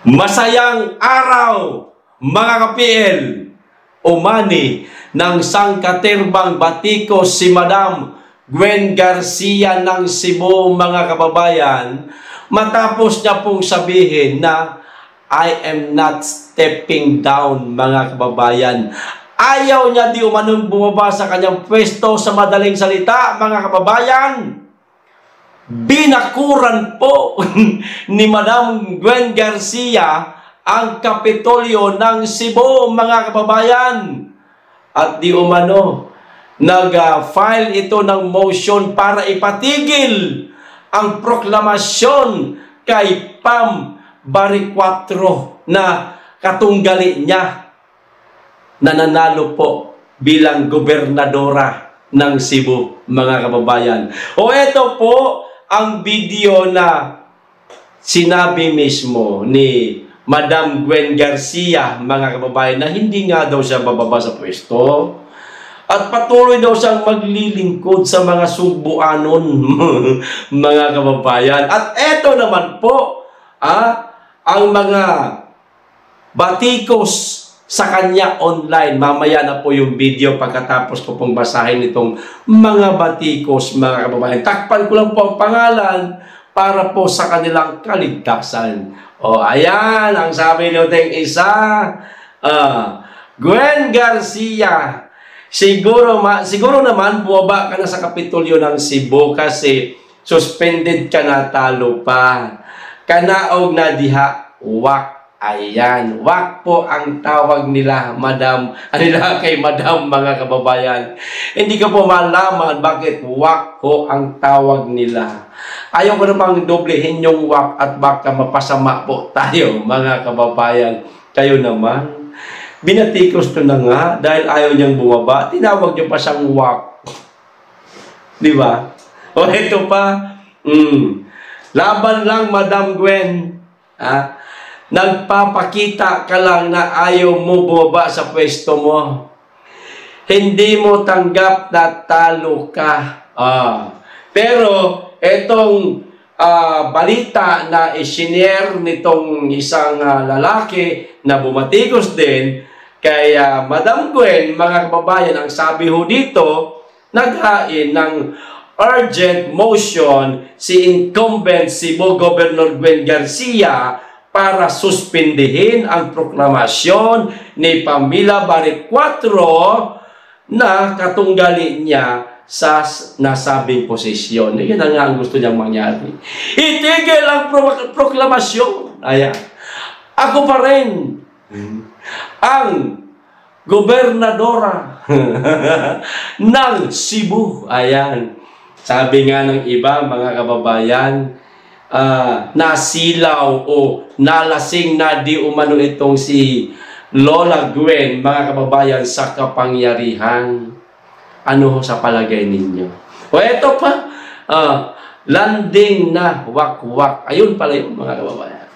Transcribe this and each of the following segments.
Masayang araw, mga ka-PL. Umani ng sangkaterbang batikos si Madam Gwen Garcia ng Cebu, mga kababayan, matapos niya pong sabihin na I am not stepping down, mga kababayan. Ayaw niya di umanong bumaba sa kanyang pwesto. Sa madaling salita, mga kababayan, binakuran po ni Madam Gwen Garcia ang Kapitolyo ng Cebu, mga kababayan. At di umano, nag-file ito ng motion para ipatigil ang proklamasyon kay Pam Baricuatro na katunggali niya na nanalo po bilang gobernadora ng Cebu, mga kababayan. O ito po ang video na sinabi mismo ni Madam Gwen Garcia, mga kababayan, na hindi nga daw siya bababa sa pwesto at patuloy daw siyang maglilingkod sa mga Subuanon, mga kababayan. At eto naman po, ang mga batikos sa kanya online. Mamaya na po yung video pagkatapos ko pong basahin itong mga batikos, mga kababayan. Takpan ko lang po ang pangalan para po sa kanilang kaligtasan. O, ayan, ang sabi natin isa, Gwen Garcia, siguro naman bumaba ka na sa Kapitolyo ng Cebu kasi suspended ka na, talo pa. Kanaog na diha, wak. Ayan, wak po ang tawag nila, Madam, kay Madam, mga kababayan. Hindi ko po malaman bakit wak po ang tawag nila. Ayaw ko namang doblehin yung wak at baka mapasama po tayo, mga kababayan. Kayo naman, binatikos to na nga dahil ayaw niyang bumaba. Tinawag niyo pa siyang wak. Di ba? O ito pa, laban lang, Madam Gwen. Nagpapakita ka lang na ayaw mo bumaba sa pwesto mo. Hindi mo tanggap na talo ka. Pero itong balita na isinare nitong isang lalaki na bumatikos din kay Madam Gwen, mga kababayan, ang sabi ho dito, naghain ng urgent motion si incumbent Cebu Governor Gwen Garcia para suspindihin ang proklamasyon ni Pamela Baricuatro na katunggali niya sa nasabing posisyon. Yan ang nga ang gusto niyang mangyari. Itigil ang proklamasyon. Ayan. Ako pa rin ang gobernadora ng Cebu. Ayan. Sabi nga ng iba, mga kababayan, nasilaw o nalasing na di umano itong si Lola Gwen, mga kababayan, sa kapangyarihan. Ano ho sa palagay ninyo? O eto pa, landing na wak-wak. Ayun pala yung mga kababayan.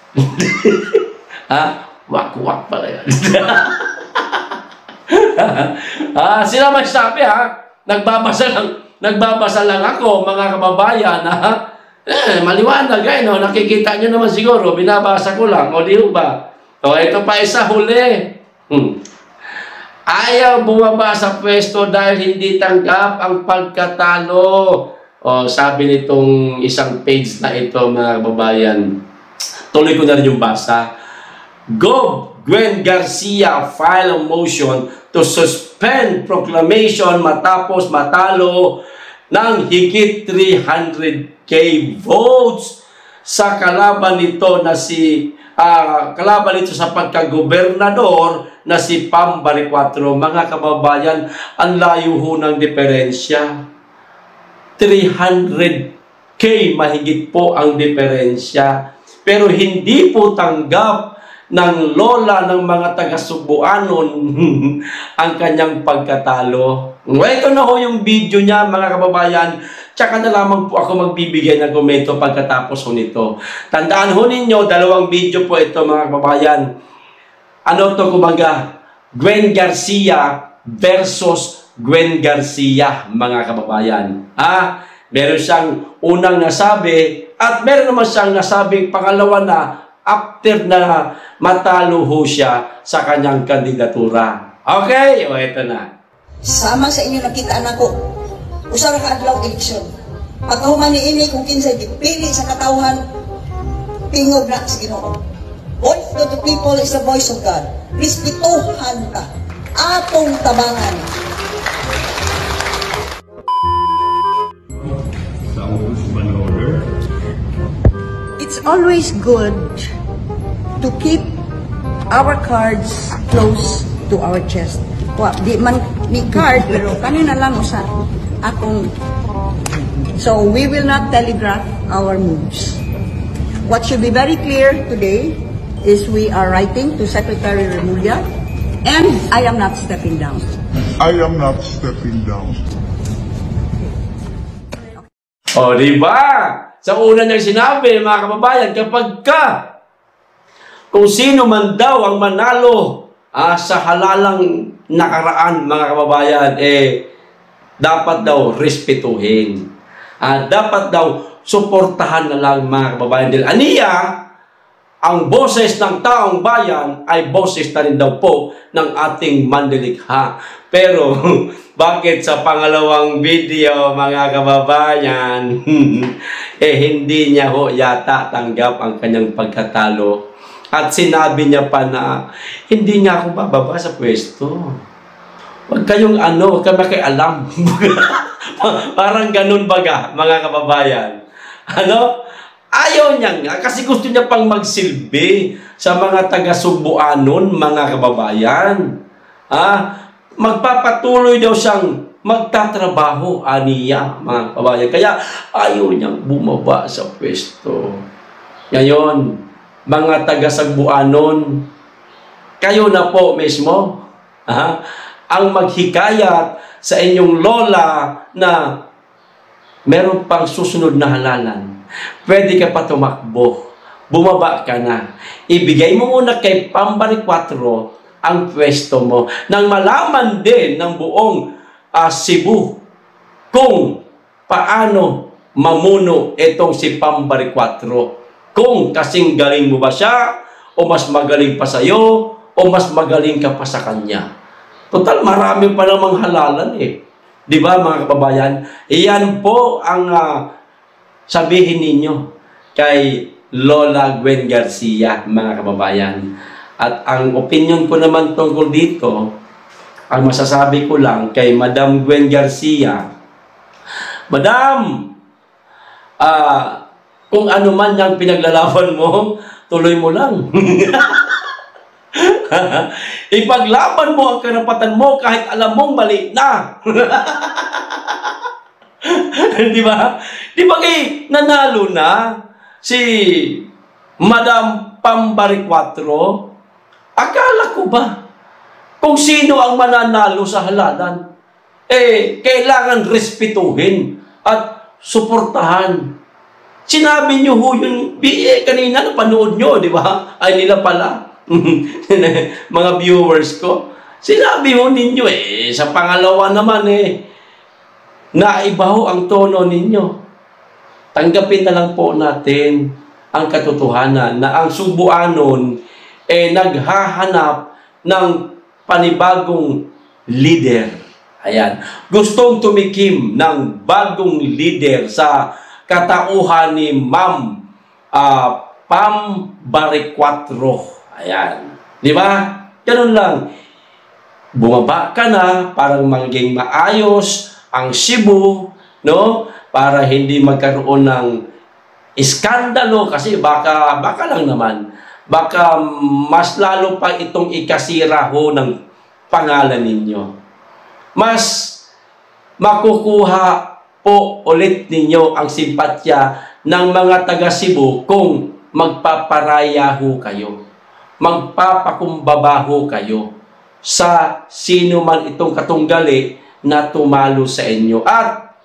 Wak-wak pala yan. Sila magsabi nagbabasa lang ako, mga kababayan, maliwanag, no? Nakikita nyo naman siguro, binabasa ko lang, o di ba? O, ito pa isa huli. Ayaw bumaba sa pwesto dahil hindi tanggap ang pagkatalo. O, sabi nitong isang page na ito, mga kababayan. Tuloy ko na rin yung basa. Gwen Garcia file a motion to suspend proclamation matapos matalo ng higit 300k votes sa kalaban nito sa pagkagobernador na si Pam Baricuatro. Mga kababayan, ang layo ho ng diferensya. 300k mahigit po ang diferensya. Pero hindi po tanggap ng lola ng mga taga-Subuanon ang kanyang pagkatalo. Ito na ho yung video niya, mga kababayan. Tsaka na lamang po ako magbibigay ng komento pagkatapos ho nito. Tandaan ho ninyo, dalawang video po ito, mga kababayan. Ano to, kumbaga? Gwen Garcia versus Gwen Garcia, mga kababayan. Meron siyang unang nasabi at meron naman siyang nasabing pangalawa na after na matalo ho siya sa kanyang kandidatura. Okay? O, ito na. Sama sa inyo nakita nako usa ka adlaw eleksyon. Pagkahuman ni ini kung kinsay pili sa katawhan tingog na sa Ginoo. Voice to the people is the voice of God. Respetuhan ka. Atong tabangan. It's always good to keep our cards close to our chest. Di man ni card pero kanina lang usa akong. So we will not telegraph our moves. What should be very clear today is we are writing to Secretary Remulla, and I am not stepping down. I am not stepping down. O, diba? Sa una niyang sinabi, mga kababayan, kapag kung sino man daw ang manalo sa halalang nakaraan, mga kababayan, dapat daw respetuhin. Dapat daw suportahan na lang, mga kababayan. Dahil aniya, ang boses ng taong bayan ay boses na rin daw po ng ating manlilikha. Pero, bakit sa pangalawang video, mga kababayan, hindi niya ho yata tanggap ang kanyang pagkatalo. At sinabi niya pa na, hindi niya ako bababa sa pwesto. Huwag kayong huwag kayo makialam. Parang ganun baga, mga kababayan. Ayaw niya nga, kasi gusto niya pang magsilbi sa mga taga-Subuanon, mga kababayan. Magpapatuloy daw siyang magtatrabaho, aniya, mga kababayan. Kaya ayaw niyang bumaba sa pwesto. Ngayon, mga taga-Subuanon, kayo na po mismo, ang maghikayat sa inyong lola na meron pang susunod na halalan. Pwede ka pa tumakbo. Bumaba ka na. Ibigay mo muna kay Pambari 4 ang pwesto mo. Nang malaman din ng buong Cebu kung paano mamuno itong si Pambari 4. Kung kasing galing mo ba siya, o mas magaling pa sa'yo, o mas magaling ka pa sa kanya. Total, marami pa namang halalan Di ba, mga kababayan? Iyan po ang sabihin ninyo kay Lola Gwen Garcia, mga kababayan. At ang opinion ko naman tungkol dito, ang masasabi ko lang kay Madam Gwen Garcia, Madam, kung ano man yung pinaglalaban mo, tuloy mo lang. Ipaglaban mo ang karapatan mo kahit alam mong mali na. Di ba? Di ba nanalo na si Madam Pambari 4? Akala ko ba kung sino ang mananalo sa halalan, kailangan respetuhin at suportahan. Sinabi niyo ho yung kanina napanood nyo, di ba? Ay nila pala. Mga viewers ko. Sinabi ho ninyo sa pangalawa naman naiba ho ang tono ninyo. Tanggapin na lang po natin ang katotohanan na ang Subuanon naghahanap ng panibagong leader. Ayan. Gustong tumikim ng bagong leader sa katauhan ni Ma'am Pambari 4. Ayan. Di ba? Ganun lang. Bumaba ka na, parang maging maayos ang Cebu, no? Para hindi magkaroon ng iskandalo kasi baka lang naman. Baka mas lalo pa itong ikasira ho ng pangalan ninyo. Mas makukuha po ulit ninyo ang simpatya ng mga taga Cebu kung magpaparaya ho kayo. Magpapakumbaba ho kayo sa sino man itong katunggali na tumalo sa inyo. At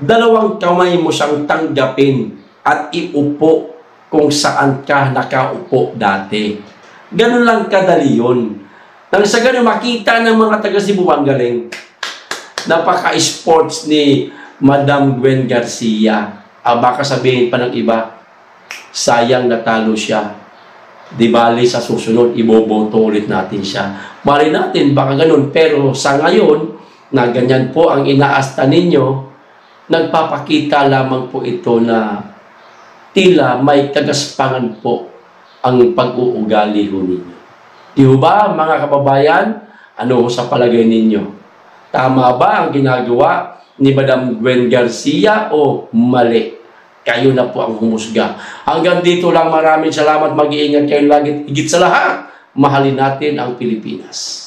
dalawang kamay mo siyang tanggapin at iupo kung saan ka nakaupo dati. Ganun lang kadali yun. Nang sa ganun makita ng mga taga Cebu ang galing. Napaka-sports ni Madam Gwen Garcia. Baka sabihin pa ng iba, sayang natalo siya. Di bali sa susunod, iboboto ulit natin siya. Bali natin, baka ganun. Pero sa ngayon, na ganyan po ang inaasta ninyo, nagpapakita lamang po ito na tila may kagaspangan po ang pag-uugali ho ninyo. Di ba, mga kababayan? Ano sa palagay ninyo? Tama ba ang ginagawa ni Madam Gwen Garcia o mali? Kayo na po ang humusga. Hanggang dito lang, maraming salamat. Mag-iingat kayo lagi. Higit sa lahat, mahalin natin ang Pilipinas.